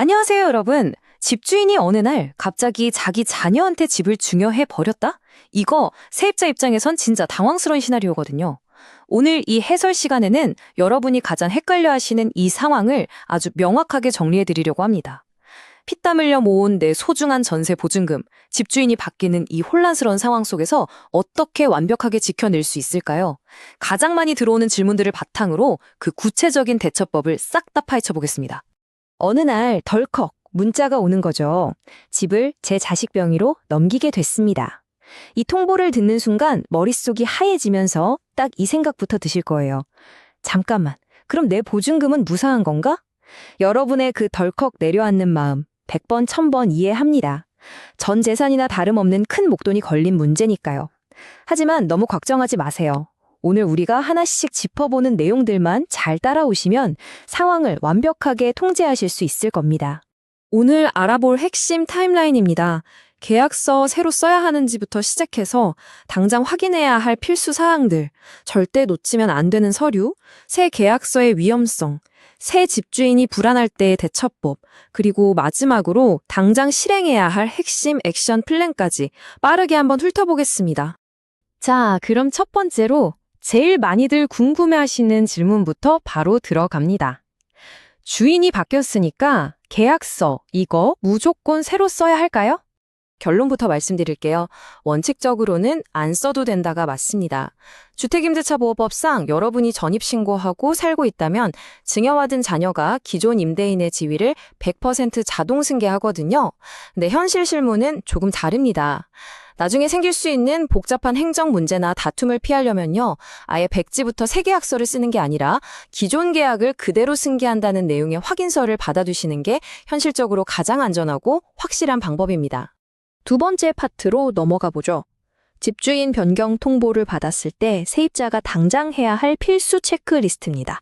안녕하세요, 여러분. 집주인이 어느 날 갑자기 자기 자녀한테 집을 증여해 버렸다? 이거 세입자 입장에선 진짜 당황스러운 시나리오거든요. 오늘 이 해설 시간에는 여러분이 가장 헷갈려 하시는 이 상황을 아주 명확하게 정리해 드리려고 합니다. 피땀 흘려 모은 내 소중한 전세 보증금, 집주인이 바뀌는 이 혼란스러운 상황 속에서 어떻게 완벽하게 지켜낼 수 있을까요? 가장 많이 들어오는 질문들을 바탕으로 그 구체적인 대처법을 싹 다 파헤쳐 보겠습니다. 어느 날 덜컥 문자가 오는 거죠. 집을 제 자식 명의로 넘기게 됐습니다. 이 통보를 듣는 순간 머릿속이 하얘지면서 딱 이 생각부터 드실 거예요. 잠깐만, 그럼 내 보증금은 무사한 건가? 여러분의 그 덜컥 내려앉는 마음, 100번, 1000번 이해합니다. 전 재산이나 다름없는 큰 목돈이 걸린 문제니까요. 하지만 너무 걱정하지 마세요. 오늘 우리가 하나씩 짚어보는 내용들만 잘 따라오시면 상황을 완벽하게 통제하실 수 있을 겁니다. 오늘 알아볼 핵심 타임라인입니다. 계약서 새로 써야 하는지부터 시작해서 당장 확인해야 할 필수 사항들, 절대 놓치면 안 되는 서류, 새 계약서의 위험성, 새 집주인이 불안할 때의 대처법, 그리고 마지막으로 당장 실행해야 할 핵심 액션 플랜까지 빠르게 한번 훑어보겠습니다. 자, 그럼 첫 번째로 제일 많이들 궁금해하시는 질문부터 바로 들어갑니다. 주인이 바뀌었으니까 계약서, 이거 무조건 새로 써야 할까요? 결론부터 말씀드릴게요. 원칙적으로는 안 써도 된다가 맞습니다. 주택임대차보호법상 여러분이 전입신고하고 살고 있다면 증여받은 자녀가 기존 임대인의 지위를 100% 자동 승계하거든요. 근데 현실 실무는 조금 다릅니다. 나중에 생길 수 있는 복잡한 행정 문제나 다툼을 피하려면요, 아예 백지부터 새 계약서를 쓰는 게 아니라 기존 계약을 그대로 승계한다는 내용의 확인서를 받아두시는 게 현실적으로 가장 안전하고 확실한 방법입니다. 두 번째 파트로 넘어가 보죠. 집주인 변경 통보를 받았을 때 세입자가 당장 해야 할 필수 체크리스트입니다.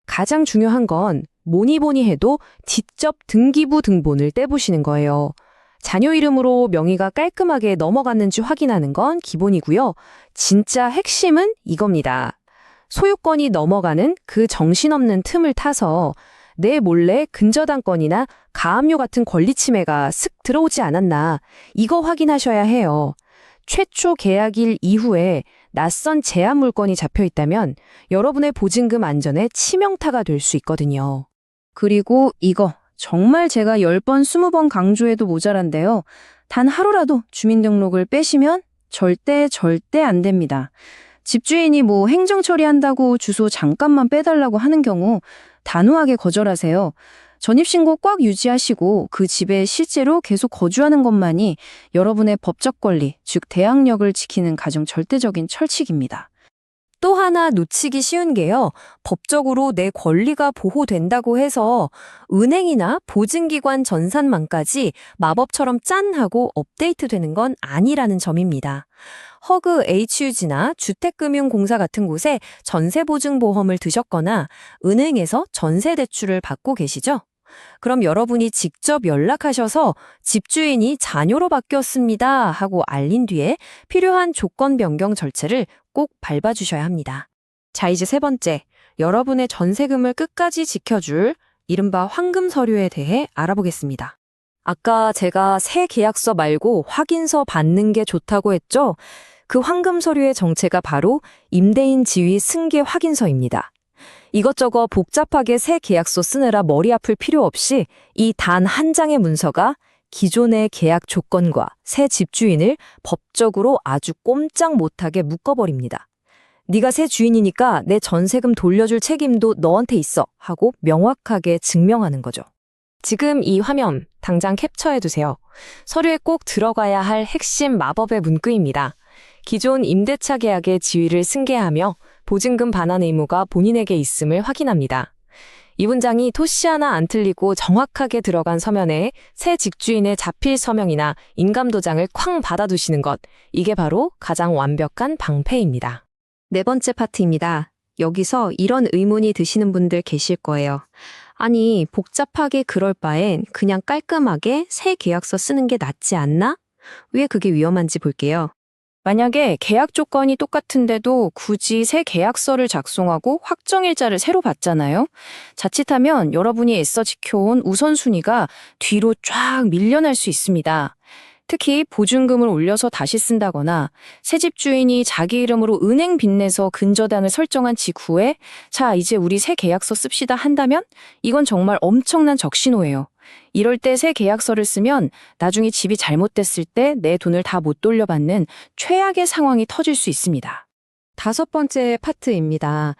가장 중요한 건 뭐니 해도 직접 등기부 등본을 떼보시는 거예요. 자녀 이름으로 명의가 깔끔하게 넘어갔는지 확인하는 건 기본이고요. 진짜 핵심은 이겁니다. 소유권이 넘어가는 그 정신없는 틈을 타서 내 몰래 근저당권이나 가압류 같은 권리 침해가 슥 들어오지 않았나, 이거 확인하셔야 해요. 최초 계약일 이후에 낯선 제한 물건이 잡혀 있다면 여러분의 보증금 안전에 치명타가 될 수 있거든요. 그리고 이거 정말 제가 10번, 20번 강조해도 모자란데요. 단 하루라도 주민등록을 빼시면 절대 안 됩니다. 집주인이 뭐 행정 처리한다고 주소 잠깐만 빼달라고 하는 경우 단호하게 거절하세요. 전입신고 꽉 유지하시고 그 집에 실제로 계속 거주하는 것만이 여러분의 법적 권리, 즉 대항력을 지키는 가장 절대적인 철칙입니다. 또 하나 놓치기 쉬운 게요, 법적으로 내 권리가 보호된다고 해서 은행이나 보증기관 전산망까지 마법처럼 짠 하고 업데이트되는 건 아니라는 점입니다. 허그 HUG나 주택금융공사 같은 곳에 전세보증보험을 드셨거나 은행에서 전세대출을 받고 계시죠? 그럼 여러분이 직접 연락하셔서 집주인이 자녀로 바뀌었습니다 하고 알린 뒤에 필요한 조건 변경 절차를 꼭 밟아주셔야 합니다. 자, 이제 세 번째, 여러분의 전세금을 끝까지 지켜줄 이른바 황금 서류에 대해 알아보겠습니다. 아까 제가 새 계약서 말고 확인서 받는 게 좋다고 했죠? 그 황금 서류의 정체가 바로 임대인 지위 승계 확인서입니다. 이것저것 복잡하게 새 계약서 쓰느라 머리 아플 필요 없이 이 단 한 장의 문서가 기존의 계약 조건과 새 집주인을 법적으로 아주 꼼짝 못하게 묶어버립니다. 네가 새 주인이니까 내 전세금 돌려줄 책임도 너한테 있어 하고 명확하게 증명하는 거죠. 지금 이 화면 당장 캡처해두세요. 서류에 꼭 들어가야 할 핵심 마법의 문구입니다. 기존 임대차 계약의 지위를 승계하며 보증금 반환 의무가 본인에게 있음을 확인합니다. 이 문장이 토시 하나 안 틀리고 정확하게 들어간 서면에 새 집주인의 자필 서명이나 인감도장을 쾅 받아두시는 것, 이게 바로 가장 완벽한 방패입니다. 네 번째 파트입니다. 여기서 이런 의문이 드시는 분들 계실 거예요. 아니, 복잡하게 그럴 바엔 그냥 깔끔하게 새 계약서 쓰는 게 낫지 않나? 왜 그게 위험한지 볼게요. 만약에 계약 조건이 똑같은데도 굳이 새 계약서를 작성하고 확정일자를 새로 받잖아요. 자칫하면 여러분이 애써 지켜온 우선순위가 뒤로 쫙 밀려날 수 있습니다. 특히 보증금을 올려서 다시 쓴다거나 새 집주인이 자기 이름으로 은행 빚내서 근저당을 설정한 직후에 자, 이제 우리 새 계약서 씁시다 한다면 이건 정말 엄청난 적신호예요. 이럴 때 새 계약서를 쓰면 나중에 집이 잘못됐을 때 내 돈을 다 못 돌려받는 최악의 상황이 터질 수 있습니다. 5번째 파트입니다.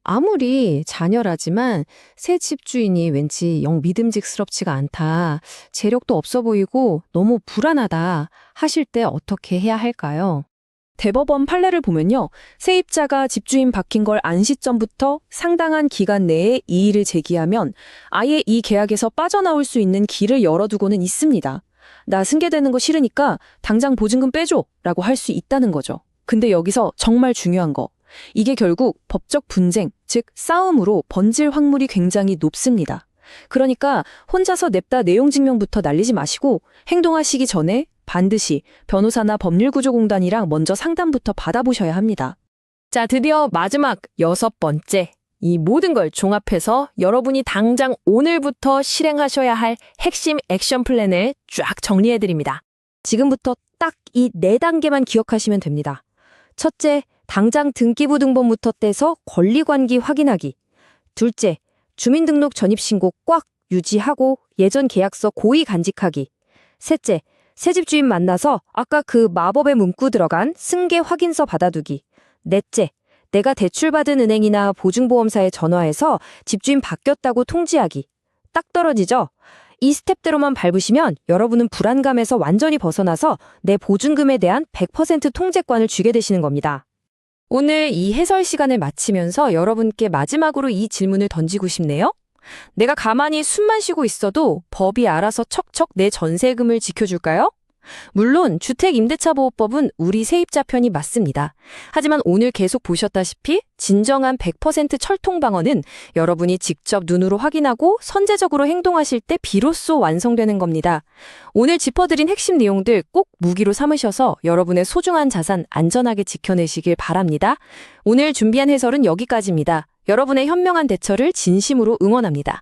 아무리 잔열하지만 새 집주인이 왠지 영 믿음직스럽지가 않다, 재력도 없어 보이고 너무 불안하다 하실 때 어떻게 해야 할까요? 대법원 판례를 보면요. 세입자가 집주인 바뀐 걸 안 시점부터 상당한 기간 내에 이의를 제기하면 아예 이 계약에서 빠져나올 수 있는 길을 열어두고는 있습니다. 나 승계되는 거 싫으니까 당장 보증금 빼줘 라고 할 수 있다는 거죠. 근데 여기서 정말 중요한 거. 이게 결국 법적 분쟁, 즉 싸움으로 번질 확률이 굉장히 높습니다. 그러니까 혼자서 냅다 내용 증명부터 날리지 마시고 행동하시기 전에 반드시 변호사나 법률구조공단이랑 먼저 상담부터 받아보셔야 합니다. 자, 드디어 마지막 6번째. 이 모든 걸 종합해서 여러분이 당장 오늘부터 실행하셔야 할 핵심 액션 플랜을 쫙 정리해드립니다. 지금부터 딱 이 4단계만 기억하시면 됩니다. 첫째, 당장 등기부등본부터 떼서 권리관계 확인하기. 둘째, 주민등록 전입신고 꽉 유지하고 예전 계약서 고의 간직하기. 셋째, 새집주인 만나서 아까 그 마법의 문구 들어간 승계 확인서 받아두기. 넷째, 내가 대출받은 은행이나 보증보험사에 전화해서 집주인 바뀌었다고 통지하기. 딱 떨어지죠? 이 스텝대로만 밟으시면 여러분은 불안감에서 완전히 벗어나서 내 보증금에 대한 100% 통제권을 쥐게 되시는 겁니다. 오늘 이 해설 시간을 마치면서 여러분께 마지막으로 이 질문을 던지고 싶네요. 내가 가만히 숨만 쉬고 있어도 법이 알아서 척척 내 전세금을 지켜줄까요? 물론 주택임대차보호법은 우리 세입자 편이 맞습니다. 하지만 오늘 계속 보셨다시피 진정한 100% 철통 방어는 여러분이 직접 눈으로 확인하고 선제적으로 행동하실 때 비로소 완성되는 겁니다. 오늘 짚어드린 핵심 내용들 꼭 무기로 삼으셔서 여러분의 소중한 자산 안전하게 지켜내시길 바랍니다. 오늘 준비한 해설은 여기까지입니다. 여러분의 현명한 대처를 진심으로 응원합니다.